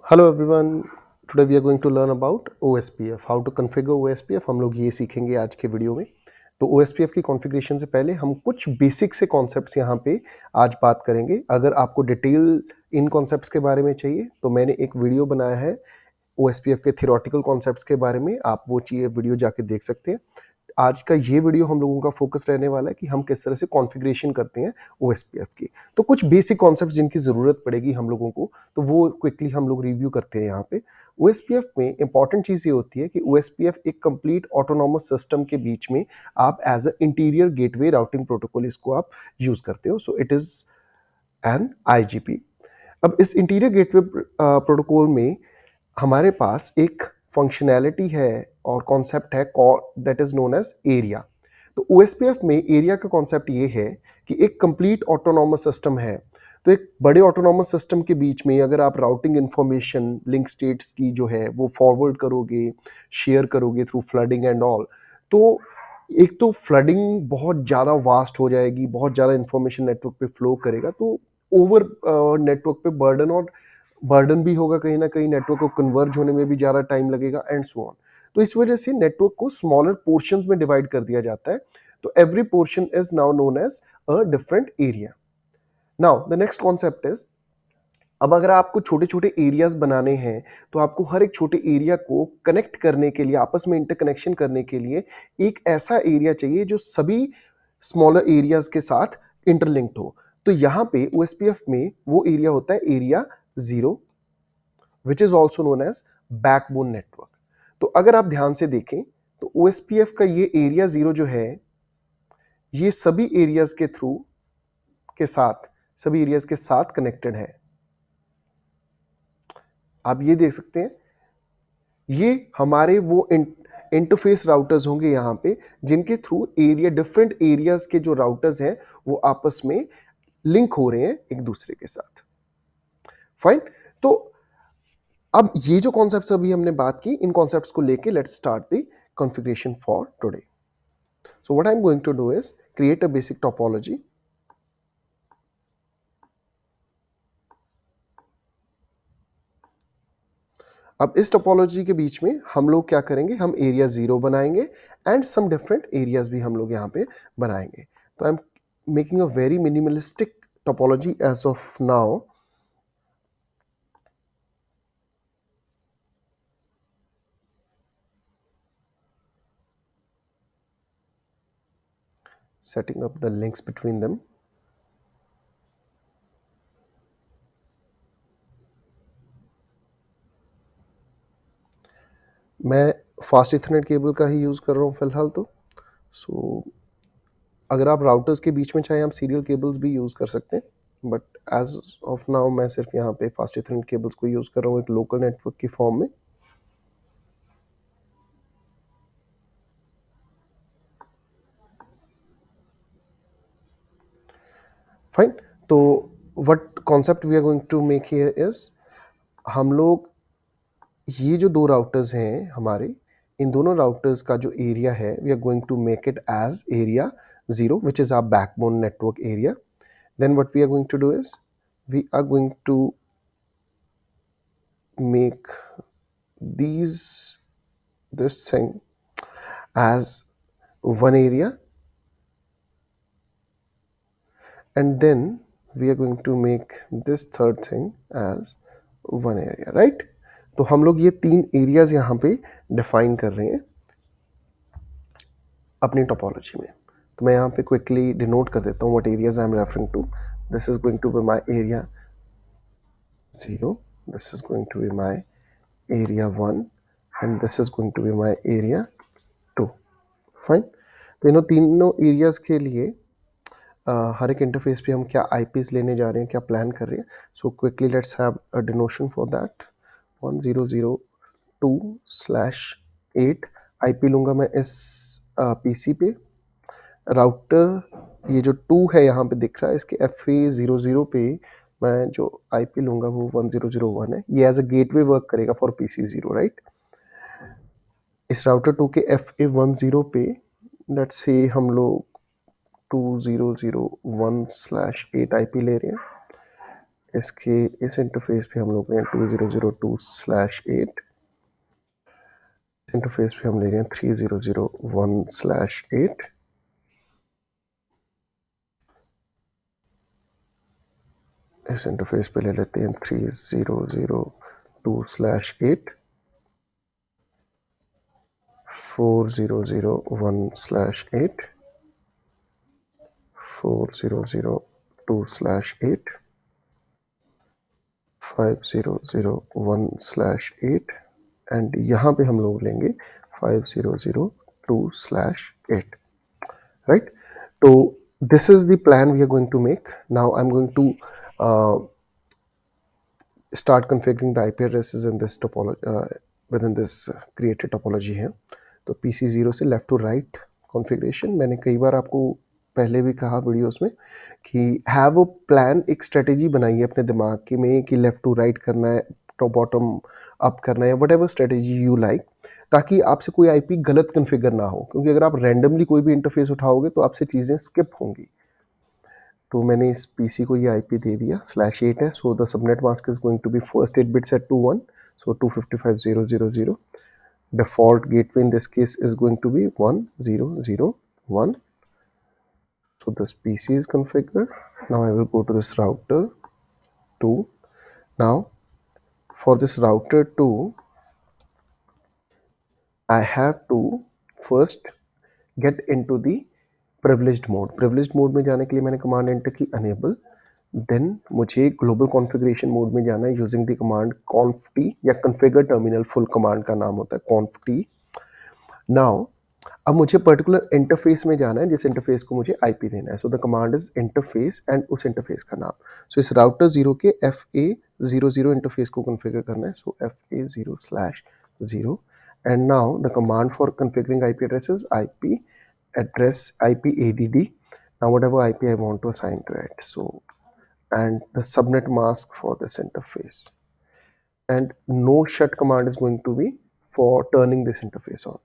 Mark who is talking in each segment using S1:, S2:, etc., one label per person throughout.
S1: Hello everyone. Today we are going to learn about OSPF, how to configure OSPF। हम लोग ये सीखेंगे आज के वीडियो में। तो OSPF की कॉन्फ़िगरेशन से पहले हम कुछ बेसिक से कॉन्सेप्ट्स यहाँ पे आज बात करेंगे। अगर आपको डिटेल इन कॉन्सेप्ट्स के बारे में चाहिए तो मैंने एक वीडियो बनाया है OSPF के थ्योरेटिकल कॉन्सेप्ट्स के बारे में, आप वो चाहिए वीडियो जाके देख सकते हैं। आज का ये वीडियो हम लोगों का फोकस रहने वाला है कि हम किस तरह से कॉन्फ़िगरेशन करते हैं OSPF की। तो कुछ बेसिक कॉन्सेप्ट जिनकी ज़रूरत पड़ेगी हम लोगों को, तो वो क्विकली हम लोग रिव्यू करते हैं यहाँ पे। OSPF में इंपॉर्टेंट चीज़ ये होती है कि OSPF एक कंप्लीट ऑटोनॉमस सिस्टम के बीच में आप as a interior gateway routing protocol इसको आप यूज़ करते हो। So it is an IGP। अब इस इंटीरियर गेटवे प्रोटोकॉल में हमारे पास एक फंक्शनैलिटी है और कॉन्सेप्ट है that is known as area. तो OSPF में एरिया का कॉन्सेप्ट ये है कि एक कंप्लीट ऑटोनॉमस सिस्टम है। तो एक बड़े ऑटोनॉमस सिस्टम के बीच में अगर आप राउटिंग इंफॉर्मेशन लिंक स्टेट्स की जो है वो फॉरवर्ड करोगे, शेयर करोगे थ्रू फ्लडिंग एंड ऑल, तो एक तो फ्लडिंग बहुत ज़्यादा वास्ट हो जाएगी, बहुत ज़्यादा इंफॉर्मेशन नेटवर्क पे फ्लो करेगा, तो ओवर नेटवर्क पे बर्डन भी होगा, कहीं ना कहीं नेटवर्क को कन्वर्ज होने में भी ज़्यादा टाइम लगेगा एंड सो ऑन। तो इस वजह से नेटवर्क को स्मॉलर पोर्शंस में डिवाइड कर दिया जाता है। तो every portion is now known as a different area. Now the next concept is, अब अगर आपको छोटे छोटे एरियाज बनाने हैं तो आपको हर एक छोटे एरिया को कनेक्ट करने के लिए, आपस में इंटरकनेक्शन करने के लिए एक ऐसा एरिया चाहिए जो सभी स्मॉलर एरियाज के साथ इंटरलिंक्ड हो। तो यहाँ पे OSPF में वो एरिया होता है area 0, which is also known as backbone network. तो अगर आप ध्यान से देखें तो OSPF का ये एरिया 0 जो है, ये सभी एरियाज के थ्रू के साथ, सभी एरियाज के साथ कनेक्टेड है। आप ये देख सकते हैं, ये हमारे वो इंटरफेस राउटर्स होंगे यहाँ पे, जिनके थ्रू एरिया, डिफरेंट एरियाज के जो राउटर्स हैं वो आपस में लिंक हो रहे हैं एक दूसरे के साथ। फाइन। तो अब ये जो कॉन्सेप्ट्स अभी हमने बात की, इन कॉन्सेप्ट्स को लेके let's start the configuration for today. So what I'm going to do is create a basic topology. अब इस टोपोलॉजी के बीच में हम लोग क्या करेंगे, हम एरिया 0 बनाएंगे एंड सम डिफरेंट एरियाज भी हम लोग यहाँ पे बनाएंगे। तो I am making a very minimalistic topology as of now. Setting up the links between them. मैं फास्ट इथरनेट केबल का ही यूज़ कर रहा हूँ फिलहाल। तो अगर आप राउटर्स के बीच में चाहे हम सीरियल केबल्स भी यूज़ कर सकते हैं, बट एज ऑफ नाउ मैं सिर्फ यहाँ पे फास्ट इथरनेट केबल्स को यूज़ कर रहा हूँ एक लोकल नेटवर्क की फॉर्म में। फाइन। तो what concept we are going to make here is, हम लोग ये जो दो राउटर्स हैं हमारे, इन दोनों राउटर्स का जो एरिया है we are going to make it as area 0, which is our backbone network area. Then what we are going to do is, we are going to make these this thing as one area, and then we are going to make this third thing as one area, right? तो हम लोग ये तीन areas यहाँ पे define कर रहे हैं अपनी टोपोलॉजी में। तो मैं यहाँ पे क्विकली डिनोट कर देता हूँ what areas I am referring to. This is going to be my area 0, this is going to be my area 1, and this is going to be my area 2. Fine. तो इन तीनों areas के लिए हर एक interface पे हम क्या eyepiece लेने जा रहे हैं, क्या प्लान कर रहे हैं। So quickly let's have a डिनोशन for that. 1002/8 IP लूँगा मैं इस पीसी पे। राउटर ये जो 2 है यहाँ पे दिख रहा है, इसके FA00 पे मैं जो आईपी लूँगा वो 1001 है। ये एज अ गेटवे वर्क करेगा फॉर PC0, राइट। इस राउटर 2 के FA10 पे लेट्स से हम लोग 2001/8 IP ले रहे हैं। इसके इस इंटरफेस पे हम लोग ले रहे हैं 2002/8, इंटरफेस पे हम ले रहे हैं 3001/8, इस इंटरफेस पे ले लेते हैं 3002/8, 4001/8, 4002/8, 5001/8 एंड यहाँ पे हम लोग लेंगे 5002/8, right? So this is the plan we are going to make. Now I'm going to start configuring the IP addresses in this topology within this created topology here. तो PC0 से लेफ्ट टू राइट कॉन्फ़िगरेशन, मैंने कई बार आपको पहले भी कहा videos में कि हैव अ प्लान, एक स्ट्रेटेजी बनाइए अपने दिमाग के में कि लेफ्ट टू राइट करना है, टॉप बॉटम अप करना है, what ever strategy you like, ताकि आपसे कोई आईपी गलत कन्फिगर ना हो, क्योंकि अगर आप रैंडमली कोई भी इंटरफेस उठाओगे तो आपसे चीज़ें स्किप होंगी। तो मैंने इस पीसी को ये आईपी दे दिया /8 है, so the subnet mask is going to be first 8 bits at 21, so 255.0.0.0. Default gateway in this case is going to be 1001. So this PC is configured. Now I will go to this router 2. Now for this router 2, I have to first get into the privileged mode. Privileged mode में जाने के लिए मैंने command enter की enable. Then मुझे global configuration mode में जाना है यूजिंग द कमांड conft या configure terminal, फुल कमांड का नाम होता है conft. नाउ अब मुझे पर्टिकुलर इंटरफेस में जाना है जिस इंटरफेस को मुझे आईपी देना है, so the command is interface and उस इंटरफेस का नाम। सो इस राउटर 0 के FA00 इंटरफेस को कॉन्फ़िगर करना है, so FA0/0 and now the command for configuring IP address is IP address IPADD. now whatever IP I want to assign to it, so and the subnet mask for this interface, and no shut command is going to be for turning this interface on.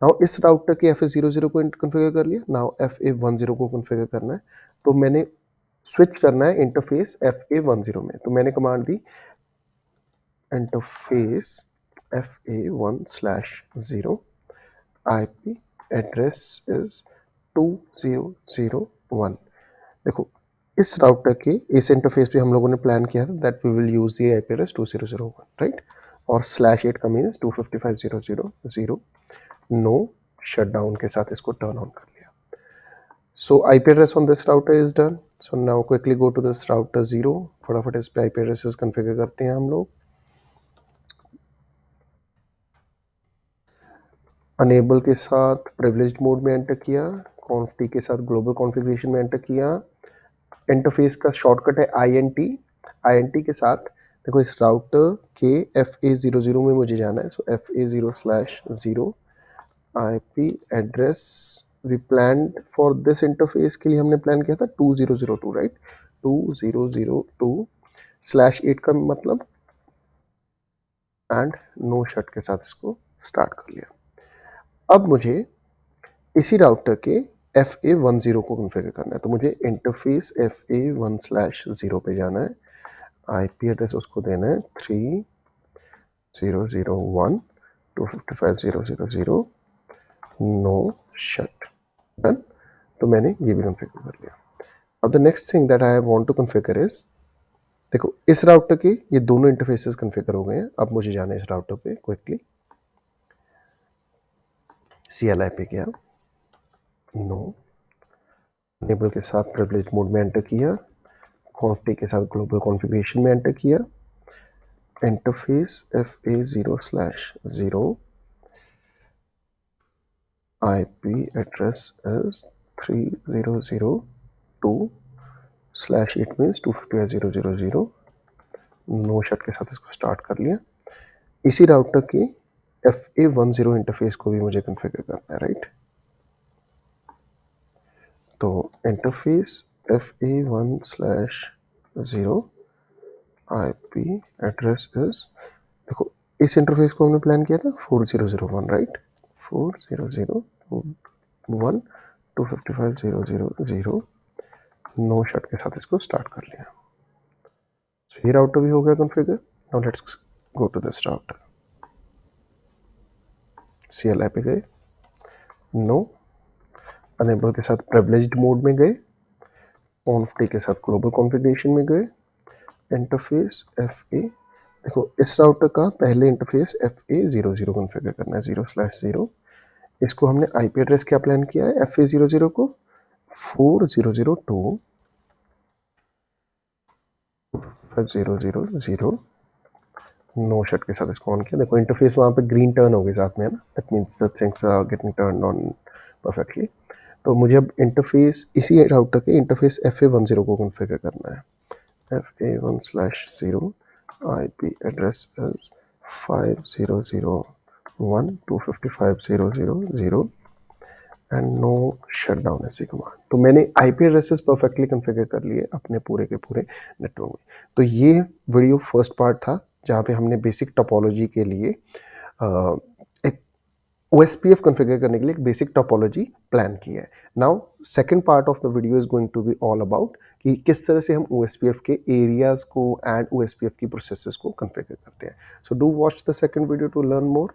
S1: Now इस router के FA00 को configure कर लिया, now FA10 को configure करना है, तो मैंने स्विच करना है इंटरफेस FA10 में, तो मैंने command the interface FA1/0, IP address is 2001. देखो इस राउटर के इस इंटरफेस पे हम लोगों ने प्लान किया था that we will use the IP address 2001, right, और /8 का मीन्स 255.0.0.0. नो शटडाउन के साथ इसको टर्न ऑन कर लिया. So IP address on this router is done. So now quickly go to this router 0, फटाफट इस पे IP एड्रेसेस कॉन्फ़िगर करते हैं हम लोग. अनेबल के साथ प्रिविलेज्ड मोड में एंटर किया, conft के साथ ग्लोबल कॉन्फ़िगरेशन में एंटर किया. इंटरफेस का शॉर्टकट है INT के साथ देखो इस राउटर के FA00 में मुझे जाना है, so FA0/0 IP address we plan for this interface के लिए हमने प्लान किया था 2002, राइट, 2002/8 का मतलब एंड नो शट के साथ इसको स्टार्ट कर लिया. अब मुझे इसी राउटर के FA10 को कॉन्फ़िगर करना है, तो मुझे इंटरफेस FA1/0 पे जाना है, IP एड्रेस उसको देना है 3001/255.0.0.0, नो शट, डन. तो मैंने ये भी कॉन्फ़िगर कर लिया. अब the next thing that I want to configure is, देखो इस राउटर के ये दोनों इंटरफेसेस कॉन्फ़िगर हो गए हैं. अब मुझे जाना है इस राउटर पे क्विकली, CLI पे गया, नो, एनेबल के साथ प्रिविलेज मोड में एंटर किया, conft के साथ ग्लोबल कॉन्फ़िगरेशन में एंटर किया, interface FA0/0, IP address is 3002/8 means 255.0.0.0, no shut के साथ इसको स्टार्ट कर लिया. इसी राउटर के FA10 इंटरफेस को भी मुझे कॉन्फ़िगर करना है, राइट. तो interface FA1/0, IP address is, देखो इस इंटरफेस को हमने प्लान किया था 4001, राइट, 4001 255.0.0.0, नो शट के साथ इसको स्टार्ट कर लिया. ये राउटर भी हो गया configure. Now let's go to this router. CLI पे गए, नो, अनेबल के साथ प्रिविलेज्ड मोड में गए, कॉन्फ के साथ ग्लोबल कॉन्फ़िगरेशन में गए, इंटरफेस FA। देखो इस राउटर का पहले इंटरफेस FA00 कॉन्फ़िगर करना है, 0/0। इसको हमने IP एड्रेस क्या प्लान किया है FA00 को 4002.5000 नो शट के साथ इसको ऑन किया। देखो इंटरफेस वहाँ पे ग्रीन टर्न हो गई साथ में, है ना, that means that things are getting turn on perfectly. तो मुझे अब इंटरफेस इसी राउटर के इंटरफेस FA10 को कॉन्फ़िगर करना है। FA1/0 IP address is 5001.255.0.0.0 and no shutdown ऐसी कमांड। तो मैंने IP एड्रेसेस परफेक्टली कॉन्फ़िगर कर लिए अपने पूरे के पूरे नेटवर्क में। तो ये वीडियो फर्स्ट पार्ट था जहाँ पे हमने बेसिक टोपोलॉजी के लिए एक OSPF कॉन्फ़िगर करने के लिए एक बेसिक टोपोलॉजी प्लान की है। Now second part of the video is going to be all about कि किस तरह से हम OSPF के एरियाज को एंड OSPF की प्रोसेसेस को कॉन्फ़िगर करते हैं। So do watch the second video to learn more.